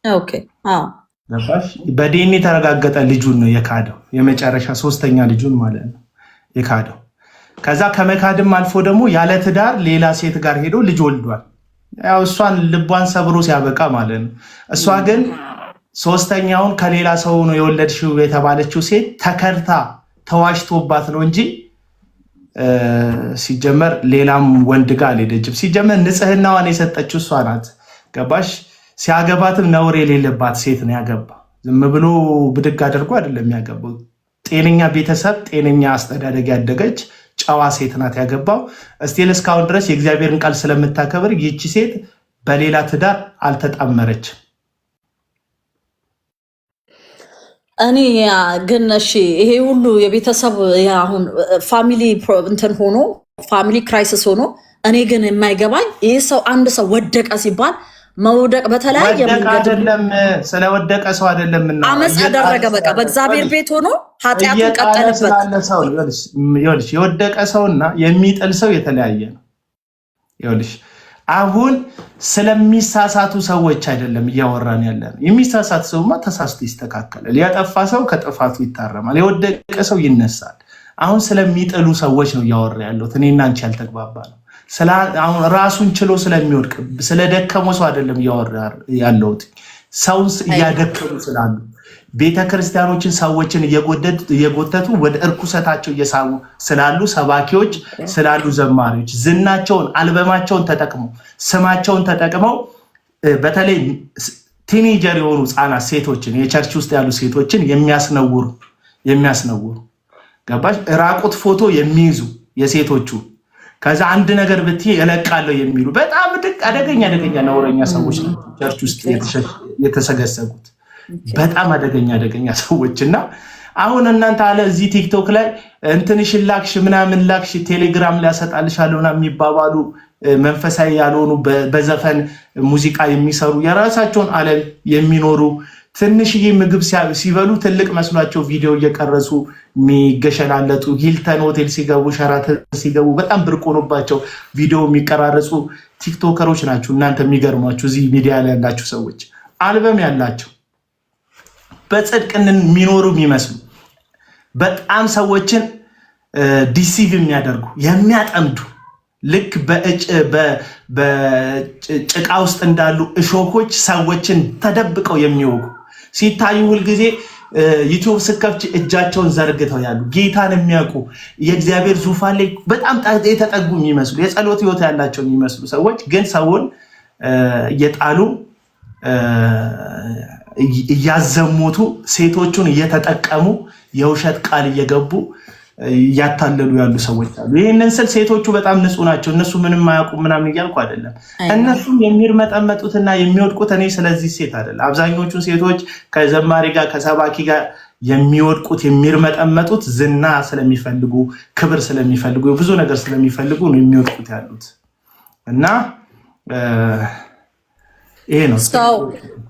ኦኬ በዲኤንኤ የተረጋገጠ ልጁን ነው የካደው። የመጨረሻ ሶስተኛ ልጁን ማለት ነው የካደው። ከዛ ከመካድም አልፎ ደግሞ ያለ ትዳር ሌላ ሴት ጋር ሄዶ ልጅ ወልዷል። ያው እሷን ልቧን ሰብሮ ሲያበቃ ማለት ነው። እሷ ግን ሶስተኛውን ከሌላ ሰው ነው የወለድሽው የተባለችው ሴት ተከርታ ተዋሽቶባት ነው እንጂ ሲጀመር ሌላም ወንድ ጋር አልሄደችም። ሲጀመር ንጽህናዋን የሰጠችው እሷ ናት። ገባሽ? ሲያገባትም ነውር የሌለባት ሴት ነው ያገባ። ዝም ብሎ ብድግ አድርጎ አይደለም ያገባው። ጤነኛ ቤተሰብ፣ ጤነኛ አስተዳደግ ያደገች ጨዋ ሴት ናት ያገባው። እስቲል እስካሁን ድረስ የእግዚአብሔርን ቃል ስለምታከብር ይቺ ሴት በሌላ ትዳር አልተጣመረችም። እኔ ግን እሺ ይሄ ሁሉ የቤተሰብ አሁን ፋሚሊ እንትን ሆኖ ፋሚሊ ክራይሲስ ሆኖ እኔ ግን የማይገባኝ ይህ ሰው አንድ ሰው ወደቀ ሲባል መውደቅ በተለያየ መንገድ አይደለም። ስለወደቀ ሰው አይደለም እና አመጽ ያደረገ በቃ በእግዚአብሔር ቤት ሆኖ ኃጢአቱን ቀጠለበት። ይኸውልሽ የወደቀ ሰውና የሚጥል ሰው የተለያየ ነው። ይኸውልሽ አሁን ስለሚሳሳቱ ሰዎች አይደለም እያወራን ያለን። የሚሳሳት ሰውማ ተሳስቶ ይስተካከላል። ያጠፋ ሰው ከጥፋቱ ይታረማል። የወደቀ ሰው ይነሳል። አሁን ስለሚጥሉ ሰዎች ነው እያወራ ያለሁት። እኔና አንቺ ያልተግባባ ነው። አሁን ራሱን ችሎ ስለሚወድቅ ስለደከመው ሰው አይደለም እያወራ ያለሁት። ሰውን እያደከሙ ስላሉ ቤተክርስቲያኖችን ሰዎችን እየጎተቱ ወደ እርኩሰታቸው እየሳቡ ስላሉ ሰባኪዎች ስላሉ ዘማሪዎች ዝናቸውን አልበማቸውን ተጠቅመው ስማቸውን ተጠቅመው በተለይ ቲኔጀር የሆኑ ህፃናት ሴቶችን የቸርች ውስጥ ያሉ ሴቶችን የሚያስነውሩ ገባሽ? ራቁት ፎቶ የሚይዙ የሴቶቹ ከዛ አንድ ነገር ብትይ እለቃለሁ የሚሉ በጣም አደገኛ ነውረኛ ሰዎች ናቸው ቸርች ውስጥ የተሰገሰጉት። በጣም አደገኛ ሰዎች እና አሁን እናንተ አለ እዚህ ቲክቶክ ላይ እንትንሽን ላክሽ ምናምን ላክሽ ቴሌግራም ላይ ያሰጣልሻለሁና የሚባባሉ መንፈሳዊ ያልሆኑ በዘፈን ሙዚቃ የሚሰሩ የራሳቸውን ዓለም የሚኖሩ ትንሽዬ ምግብ ሲበሉ ትልቅ መስሏቸው ቪዲዮ እየቀረጹ የሚገሸላለጡ ሂልተን ሆቴል ሲገቡ ሸራተን ሲገቡ በጣም ብርቅ ሆኖባቸው ቪዲዮ የሚቀራረጹ ቲክቶከሮች ናቸው እናንተ። የሚገርሟችሁ እዚህ ሚዲያ ላይ ያላችሁ ሰዎች አልበም ያላቸው በጽድቅንን የሚኖሩ የሚመስሉ በጣም ሰዎችን ዲሲቭ የሚያደርጉ የሚያጠምዱ ልክ በጭቃ ውስጥ እንዳሉ እሾኮች ሰዎችን ተደብቀው የሚወጉ ሲታዩ ሁልጊዜ ዩቲዩብ ስከፍች እጃቸውን ዘርግተው ያሉ ጌታን የሚያውቁ የእግዚአብሔር ዙፋን ላይ በጣም የተጠጉ የሚመስሉ የጸሎት ህይወት ያላቸው የሚመስሉ ሰዎች ግን ሰውን እየጣሉ እያዘሙቱ ሴቶቹን እየተጠቀሙ የውሸት ቃል እየገቡ እያታለሉ ያሉ ሰዎች አሉ። ይህንን ስል ሴቶቹ በጣም ንጹህ ናቸው እነሱ ምንም አያውቁ ምናምን እያልኩ አይደለም። እነሱም የሚርመጠመጡትና የሚወድቁት እኔ ስለዚህ ሴት አይደለም። አብዛኞቹ ሴቶች ከዘማሪ ጋር ከሰባኪ ጋር የሚወድቁት የሚርመጠመጡት ዝና ስለሚፈልጉ ክብር ስለሚፈልጉ ብዙ ነገር ስለሚፈልጉ ነው የሚወድቁት ያሉት እና ይሄ ነው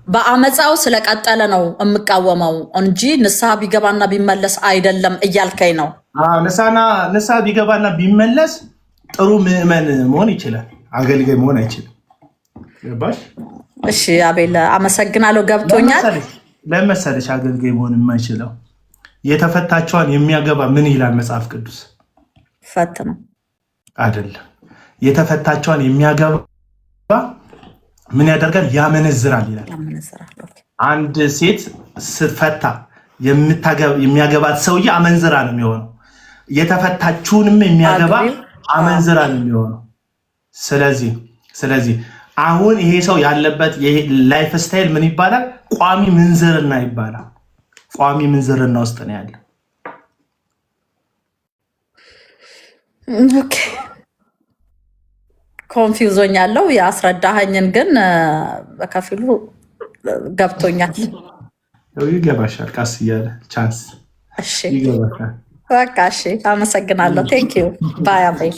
በአመፃው ስለቀጠለ ነው የምቃወመው እንጂ ንስሐ ቢገባና ቢመለስ አይደለም እያልከኝ ነው። ንስሐ ቢገባና ቢመለስ ጥሩ ምዕመን መሆን ይችላል፣ አገልጋይ መሆን አይችልም። ገባሽ? እሺ አቤል አመሰግናለሁ፣ ገብቶኛል። ለመሰለሽ አገልጋይ መሆን የማይችለው የተፈታቸዋን የሚያገባ ምን ይላል መጽሐፍ ቅዱስ? ፈት ነው አይደለም። የተፈታቸዋን የሚያገባ ምን ያደርጋል? ያመነዝራል ይላል። አንድ ሴት ስትፈታ የሚያገባት ሰውዬ አመንዝራ ነው የሚሆነው። የተፈታችውንም የሚያገባ አመንዝራ ነው የሚሆነው። ስለዚህ አሁን ይሄ ሰው ያለበት ላይፍ ስታይል ምን ይባላል? ቋሚ ምንዝርና ይባላል። ቋሚ ምንዝርና ውስጥ ነው ያለው። ኦኬ ኮንፊውዞኛለሁ። ያስረዳኸኝን ግን በከፊሉ ገብቶኛል። ይገባሻል። ቀስ እያለ ቻንስ ይገባሻል። በቃ እሺ፣ አመሰግናለሁ። ቴንክ ዩ ባይ አቤል።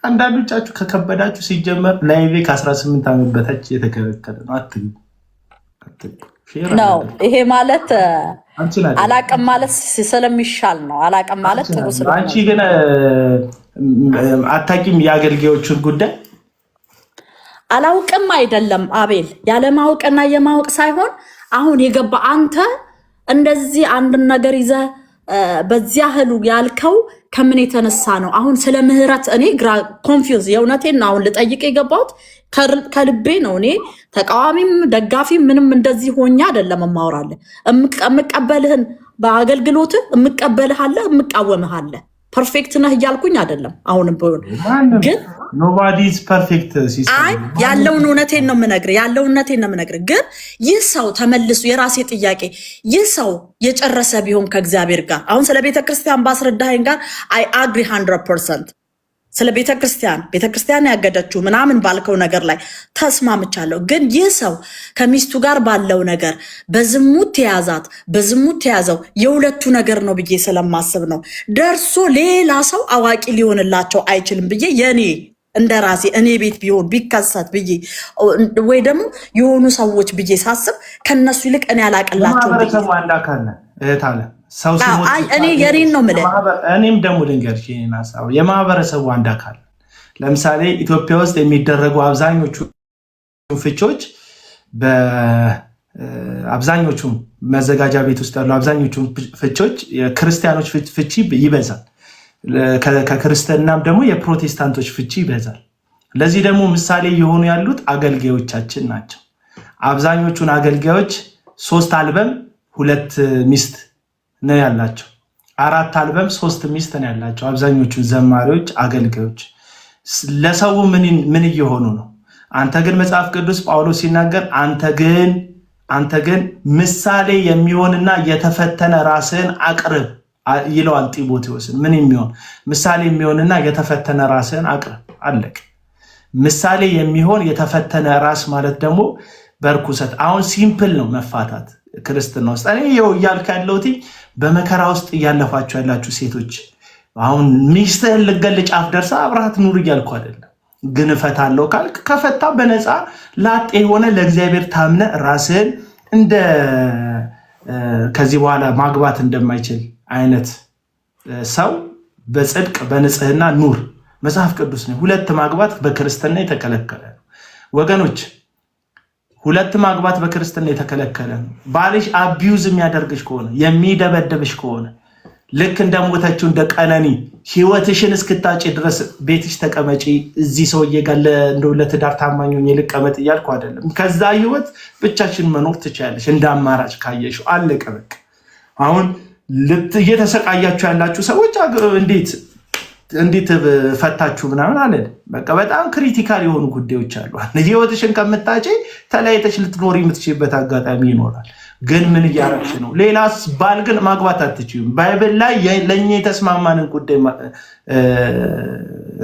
አንዳንዶቻችሁ ከከበዳችሁ ሲጀመር ላይቬ ከ18 ዓመት በታች የተከለከለ ነው። አትግቡ ነው። ይሄ ማለት አላቅም ማለት ስለሚሻል ነው። አላቅም ማለት ጥሩ ስለሆነ አንቺ ግን አታቂም የአገልጋዮችን ጉዳይ አላውቅም አይደለም አቤል፣ ያለማወቅና የማወቅ ሳይሆን አሁን የገባ አንተ እንደዚህ አንድን ነገር ይዘህ በዚያ ህሉ ያልከው ከምን የተነሳ ነው? አሁን ስለ ምህረት እኔ ግራ ኮንፊውዝ የእውነቴን አሁን ልጠይቅ የገባሁት ከልቤ ነው። እኔ ተቃዋሚም ደጋፊም ምንም እንደዚህ ሆኛ አይደለም የማወራለህ። የምቀበልህን በአገልግሎትህ የምቀበልሃለህ የምቃወምሃለህ። ፐርፌክት ነህ እያልኩኝ አይደለም። አሁንም ቢሆን ግን ኖባዲ ኢዝ ፐርፌክት አይ ያለውን እውነቴን ነው የምነግርህ። ግን ይህ ሰው ተመልሶ የራሴ ጥያቄ ይህ ሰው የጨረሰ ቢሆን ከእግዚአብሔር ጋር አሁን ስለ ቤተክርስቲያን ባስረዳኸኝ ጋር አይ አግሪ 100% ስለ ቤተክርስቲያን ያገደችው ምናምን ባልከው ነገር ላይ ተስማምቻለሁ። ግን ይህ ሰው ከሚስቱ ጋር ባለው ነገር በዝሙት ተያዘው የሁለቱ ነገር ነው ብዬ ስለማስብ ነው። ደርሶ ሌላ ሰው አዋቂ ሊሆንላቸው አይችልም ብዬ የኔ እንደራሴ እኔ ቤት ቢሆን ቢከሰት ብዬ ወይ ደግሞ የሆኑ ሰዎች ብዬ ሳስብ ከነሱ ይልቅ እኔ ያላቀላቸው እኔ የኔን ነው የምልህ። እኔም ደግሞ ልንገርሽ የማህበረሰቡ አንድ አካል ለምሳሌ ኢትዮጵያ ውስጥ የሚደረጉ አብዛኞቹ ፍቾች በአብዛኞቹ መዘጋጃ ቤት ውስጥ ያሉ አብዛኞቹ ፍቾች የክርስቲያኖች ፍቺ ይበዛል። ከክርስትናም ደግሞ የፕሮቴስታንቶች ፍቺ ይበዛል። ለዚህ ደግሞ ምሳሌ የሆኑ ያሉት አገልጋዮቻችን ናቸው። አብዛኞቹን አገልጋዮች 3 አልበም 2 ሚስት ነው ያላቸው። 4 አልበም 3 ሚስት ነው ያላቸው። አብዛኞቹ ዘማሪዎች አገልጋዮች ለሰው ምን እየሆኑ ነው? አንተ ግን መጽሐፍ ቅዱስ ጳውሎስ ሲናገር አንተ ግን ምሳሌ የሚሆንና የተፈተነ ራስህን አቅርብ ይለዋል ጢሞቴዎስን። ምን የሚሆን ምሳሌ የሚሆንና የተፈተነ ራስህን አቅርብ። አለቅ። ምሳሌ የሚሆን የተፈተነ ራስ ማለት ደግሞ በርኩሰት አሁን ሲምፕል ነው መፋታት። ክርስትና ውስጥ። እኔ ይኸው እያልኩ ያለሁት በመከራ ውስጥ እያለፋችሁ ያላችሁ ሴቶች አሁን ሚስትህን ልገል ጫፍ ደርሳ አብረሃት ኑር እያልኩ አይደለም። ግን እፈታለሁ ካልክ ከፈታ በነፃ ላጤ የሆነ ለእግዚአብሔር ታምነ ራስህን እንደ ከዚህ በኋላ ማግባት እንደማይችል አይነት ሰው በጽድቅ በንጽህና ኑር። መጽሐፍ ቅዱስ ነው ሁለት ማግባት በክርስትና የተከለከለ ነው ወገኖች። ሁለት ማግባት በክርስትና የተከለከለ ነው። ባልሽ አቢዩዝ የሚያደርግሽ ከሆነ የሚደበደብሽ ከሆነ ልክ እንደሞተችው እንደ ቀነኒ ህይወትሽን እስክታጭ ድረስ ቤትሽ ተቀመጪ፣ እዚህ ሰውዬ ጋር ለትዳር ታማኝ ሆኜ ልቀመጥ እያልኩ አይደለም። ከዛ ህይወት ብቻሽን መኖር ትችያለሽ እንደ አማራጭ ካየሽው። አለቀ በቃ። አሁን እየተሰቃያችሁ ያላችሁ ሰዎች እንዴት ፈታችሁ ምናምን አለ። በቃ በጣም ክሪቲካል የሆኑ ጉዳዮች አሉ። ህይወትሽን ከምታጭ ተለያይተሽ ልትኖሪ የምትችልበት አጋጣሚ ይኖራል። ግን ምን እያረግሽ ነው? ሌላስ ባል ግን ማግባት አትችይም። ባይብል ላይ ለእኛ የተስማማንን ጉዳይ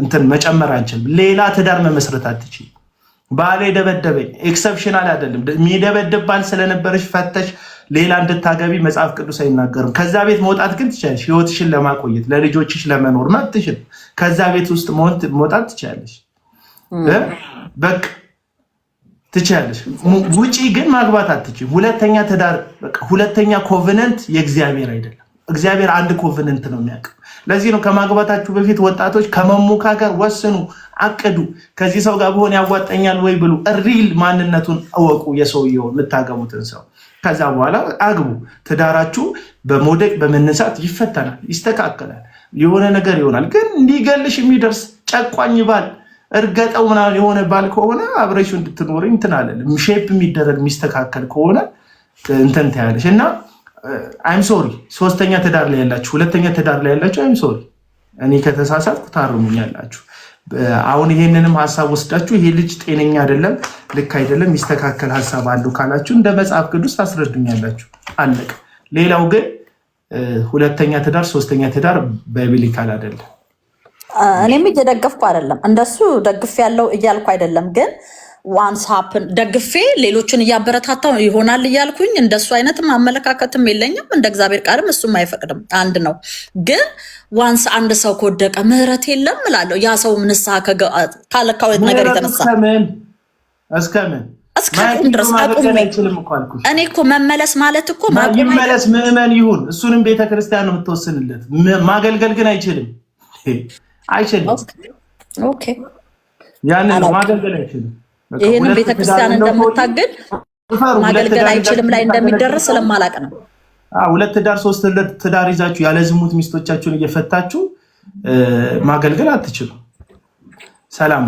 እንትን መጨመር አንችልም። ሌላ ትዳር መመስረት አትችይም። ባሌ ደበደበኝ ኤክሰፕሽናል አይደለም። የሚደበድብ ባል ስለነበረሽ ፈተሽ ሌላ እንድታገቢ መጽሐፍ ቅዱስ አይናገርም። ከዛ ቤት መውጣት ግን ትችላለሽ። ህይወትሽን ለማቆየት ለልጆችሽ ለመኖር መብትሽን። ከዛ ቤት ውስጥ መውጣት ትችላለሽ። በቃ ትችላለሽ። ውጪ ግን ማግባት አትችይም። ሁለተኛ ትዳር በቃ ሁለተኛ ኮቨነንት የእግዚአብሔር አይደለም። እግዚአብሔር አንድ ኮቨነንት ነው የሚያውቀው። ለዚህ ነው ከማግባታችሁ በፊት ወጣቶች ከመሞካከር ወስኑ፣ አቅዱ። ከዚህ ሰው ጋር ብሆን ያዋጠኛል ወይ ብሉ። ሪል ማንነቱን እወቁ፣ የሰውየው የምታገቡትን ሰው። ከዛ በኋላ አግቡ። ትዳራችሁ በመውደቅ በመነሳት ይፈተናል፣ ይስተካከላል፣ የሆነ ነገር ይሆናል። ግን እንዲገልሽ የሚደርስ ጨቋኝ ባል እርገጠው ምናምን የሆነ ባል ከሆነ አብረሹ እንድትኖሪ እንትን አለልም። ሼፕ የሚደረግ የሚስተካከል ከሆነ እንትን ታያለሽ። እና አይም ሶሪ ሶስተኛ ትዳር ላይ ያላችሁ፣ ሁለተኛ ትዳር ላይ ያላችሁ አይም ሶሪ፣ እኔ ከተሳሳትኩ ታርሙኛላችሁ። አሁን ይሄንንም ሀሳብ ወስዳችሁ ይሄ ልጅ ጤነኛ አይደለም፣ ልክ አይደለም፣ የሚስተካከል ሀሳብ አሉ ካላችሁ እንደ መጽሐፍ ቅዱስ ታስረዱኛላችሁ። አለቀ። ሌላው ግን ሁለተኛ ትዳር ሶስተኛ ትዳር ባይብሊካል አይደለም። እኔም እየደገፍኩ አይደለም፣ እንደሱ ደግፍ ያለው እያልኩ አይደለም። ግን ዋንስ ሀፕን ደግፌ ሌሎችን እያበረታታው ይሆናል እያልኩኝ እንደሱ አይነትም አመለካከትም የለኝም። እንደ እግዚአብሔር ቃልም እሱም አይፈቅድም። አንድ ነው። ግን ዋንስ አንድ ሰው ከወደቀ ምህረት የለም እላለሁ። ያ ሰው ንስሐ ካለካው ነገር የተነሳ እስከምን ድረስ አቁም። እኔ እኮ መመለስ ማለት እኮ ይመለስ ምዕመን ይሁን፣ እሱንም ቤተክርስቲያን ነው የምትወስንለት። ማገልገል ግን አይችልም። ኦኬ ያንን ማገልገል አይችልም። ይህንን ቤተክርስቲያን እንደምታገድ ማገልገል አይችልም ላይ እንደሚደረስ ስለማላቅ ነው። ሁለት ትዳር ሶስት ትዳር ይዛችሁ ያለ ዝሙት ሚስቶቻችሁን እየፈታችሁ ማገልገል አትችሉም። ሰላም